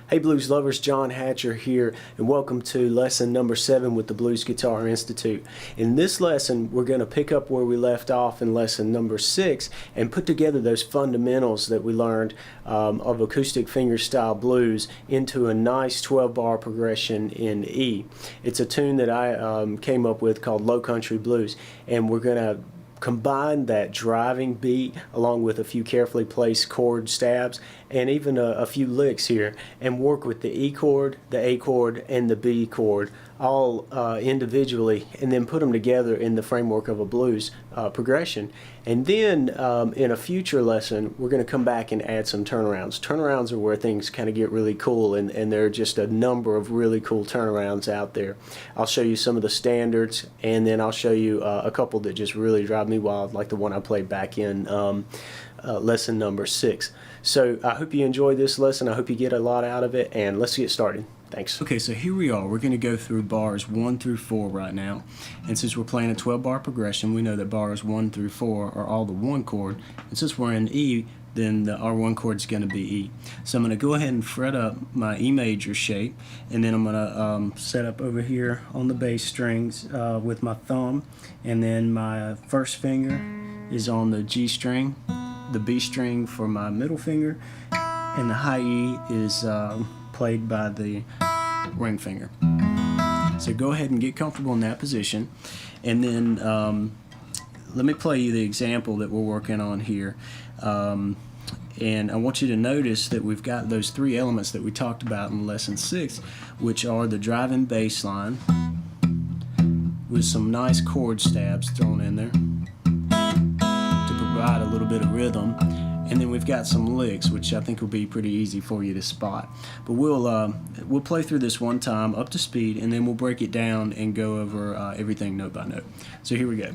Hey blues lovers, John Hatcher here, and welcome to lesson number 7 with the Blues Guitar Institute. In this lesson, we're going to pick up where we left off in lesson number 6 and put together those fundamentals that we learned of acoustic fingerstyle blues into a nice 12-bar progression in E. It's a tune that I came up with called Low Country Blues, and we're going to combine that driving beat along with a few carefully placed chord stabs and even a few licks here, and work with the E chord, the A chord, and the B chord all individually, and then put them together in the framework of a blues progression. And then in a future lesson, we're going to come back and add some turnarounds. Turnarounds are where things kind of get really cool, and there are just a number of really cool turnarounds out there. I'll show you some of the standards, and then I'll show you a couple that just really drive me wild, like the one I played back in lesson number 6. So I hope you enjoy this lesson. I hope you get a lot out of it, and let's get started. Thanks. Okay, so here we are. We're going to go through bars 1 through 4 right now. And since we're playing a 12-bar progression, we know that bars 1 through 4 are all the 1 chord. And since we're in E, then our 1 chord is going to be E. So I'm going to go ahead and fret up my E major shape, and then I'm going to set up over here on the bass strings with my thumb, and then my first finger is on the G string, the B string for my middle finger, and the high E is played by the ring finger. So go ahead and get comfortable in that position, and then let me play you the example that we're working on here. And I want you to notice that we've got those 3 elements that we talked about in lesson 6, which are the driving bass line with some nice chord stabs thrown in there to provide a little bit of rhythm. And then we've got some licks, which I think will be pretty easy for you to spot. But we'll play through this one time up to speed, and then we'll break it down and go over everything note by note. So here we go.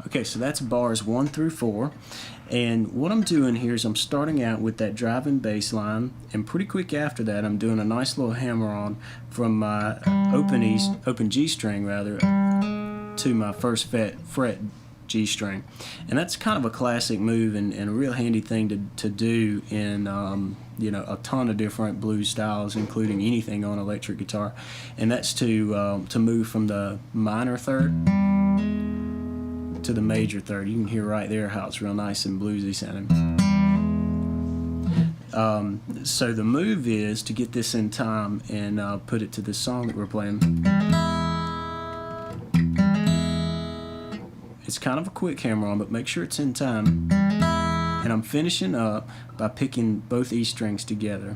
Okay, so that's bars 1 through 4, and what I'm doing here is I'm starting out with that driving bass line, and pretty quick after that I'm doing a nice little hammer-on from my open G string rather to my first fret G string, and that's kind of a classic move and a real handy thing to do in you know, a ton of different blues styles, including anything on electric guitar, and that's to move from the minor third to the major third. You can hear right there how it's real nice and bluesy sounding. So the move is to get this in time and put it to this song that we're playing. It's kind of a quick hammer on, but make sure it's in time. And I'm finishing up by picking both E strings together.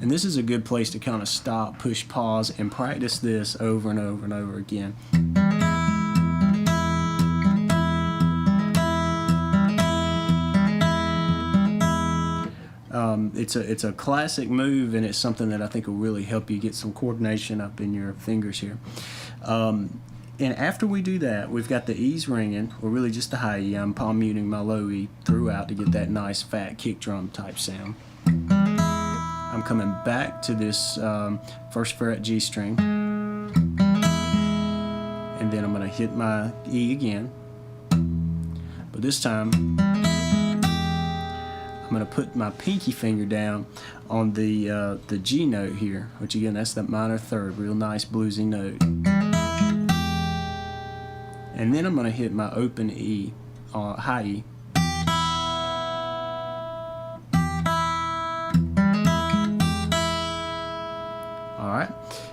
And this is a good place to kind of stop, push pause, and practice this over and over and over again. It's a classic move, and it's something that I think will really help you get some coordination up in your fingers here. And after we do that, we've got the E's ringing, or really just the high E. I'm palm muting my low E throughout to get that nice fat kick drum type sound. I'm coming back to this first fret G string, and then I'm going to hit my E again, but this time I'm going to put my pinky finger down on the G note here, which again, that's that minor third, real nice bluesy note, and then I'm going to hit my open E, high E.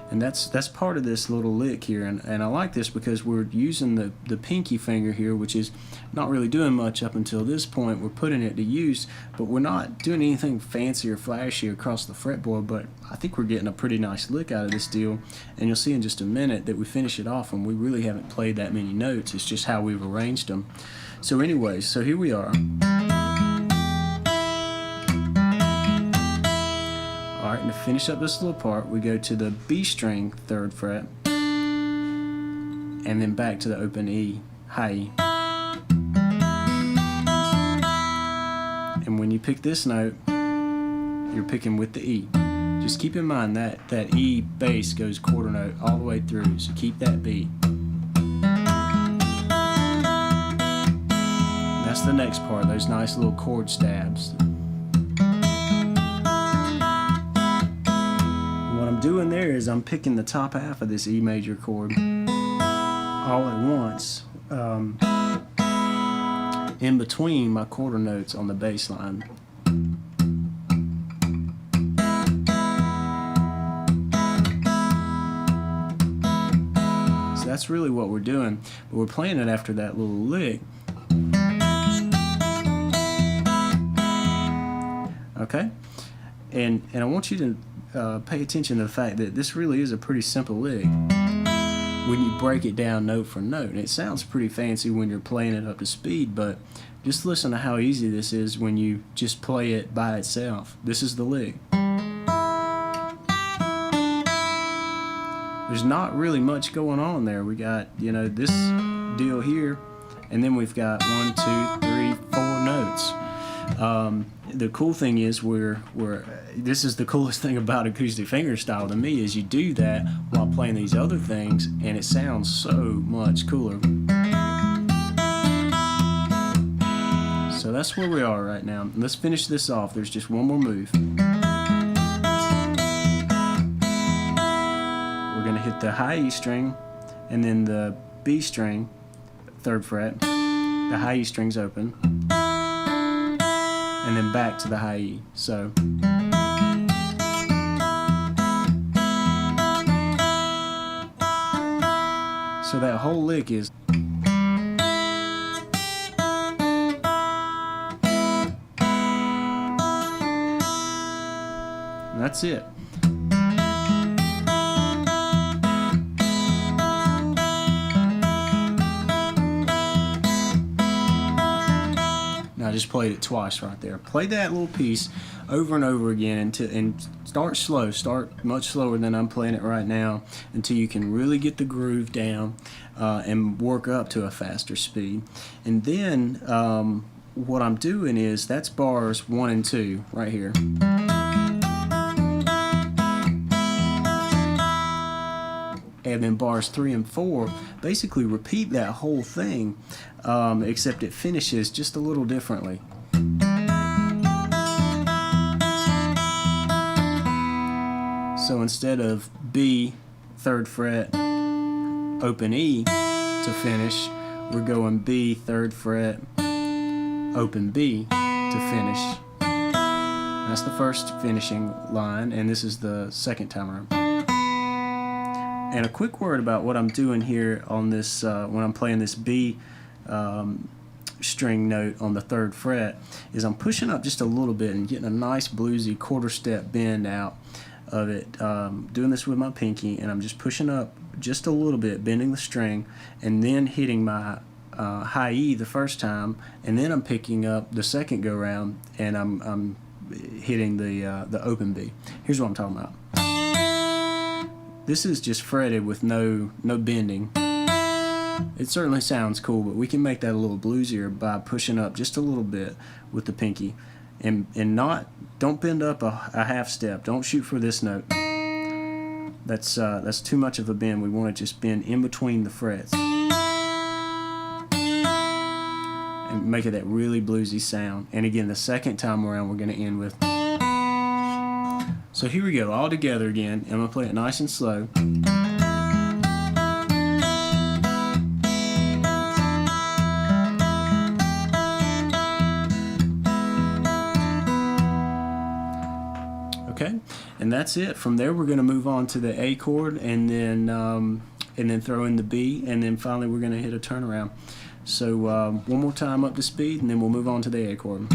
And that's part of this little lick here, and I like this because we're using the pinky finger here, which is not really doing much up until this point. We're putting it to use, but we're not doing anything fancy or flashy across the fretboard, but I think we're getting a pretty nice lick out of this deal, and you'll see in just a minute that we finish it off and we really haven't played that many notes. It's just how we've arranged them. So anyways, so here we are. Alright, and to finish up this little part, we go to the B string 3rd fret, and then back to the open E, high E. And when you pick this note, you're picking with the E. Just keep in mind that that E bass goes quarter note all the way through, so keep that beat. That's the next part, those nice little chord stabs. What I'm doing there is I'm picking the top half of this E major chord all at once, in between my quarter notes on the bass line. So that's really what we're doing, but we're playing it after that little lick. Okay? And I want you to pay attention to the fact that this really is a pretty simple lick when you break it down note for note. It sounds pretty fancy when you're playing it up to speed, but just listen to how easy this is when you just play it by itself. This is the lick. There's not really much going on there. We got, you know, this deal here, and then we've got 1, 2, 3, 4 notes. The cool thing is this is the coolest thing about acoustic fingerstyle to me, is you do that while playing these other things and it sounds so much cooler. So that's where we are right now. Let's finish this off. There's just one more move. We're going to hit the high E string and then the B string, 3rd fret. The high E string's open, and then back to the high E. So that whole lick is, and that's it. I just played it twice right there. Play that little piece over and over again and start slow. Start much slower than I'm playing it right now until you can really get the groove down and work up to a faster speed. And then what I'm doing is, that's bars 1 and 2 right here. And then bars 3 and 4 basically repeat that whole thing, except it finishes just a little differently. So instead of B, 3rd fret, open E to finish, we're going B, 3rd fret, open B to finish. That's the first finishing line, and this is the second time around. And a quick word about what I'm doing here on this, when I'm playing this B string note on the 3rd fret, is I'm pushing up just a little bit and getting a nice bluesy quarter step bend out of it. Doing this with my pinky, and I'm just pushing up just a little bit, bending the string, and then hitting my high E the first time, and then I'm picking up the second go round, and I'm hitting the open B. Here's what I'm talking about. This is just fretted with no bending. It certainly sounds cool, but we can make that a little bluesier by pushing up just a little bit with the pinky, and don't bend up a half step. Don't shoot for this note. That's too much of a bend. We want to just bend in between the frets and make it that really bluesy sound. And again, the second time around, we're going to end with. So here we go, all together again. I'm going to play it nice and slow. Okay, and that's it. From there, we're going to move on to the A chord, and then throw in the B, and then finally we're going to hit a turnaround. So one more time up to speed, and then we'll move on to the A chord.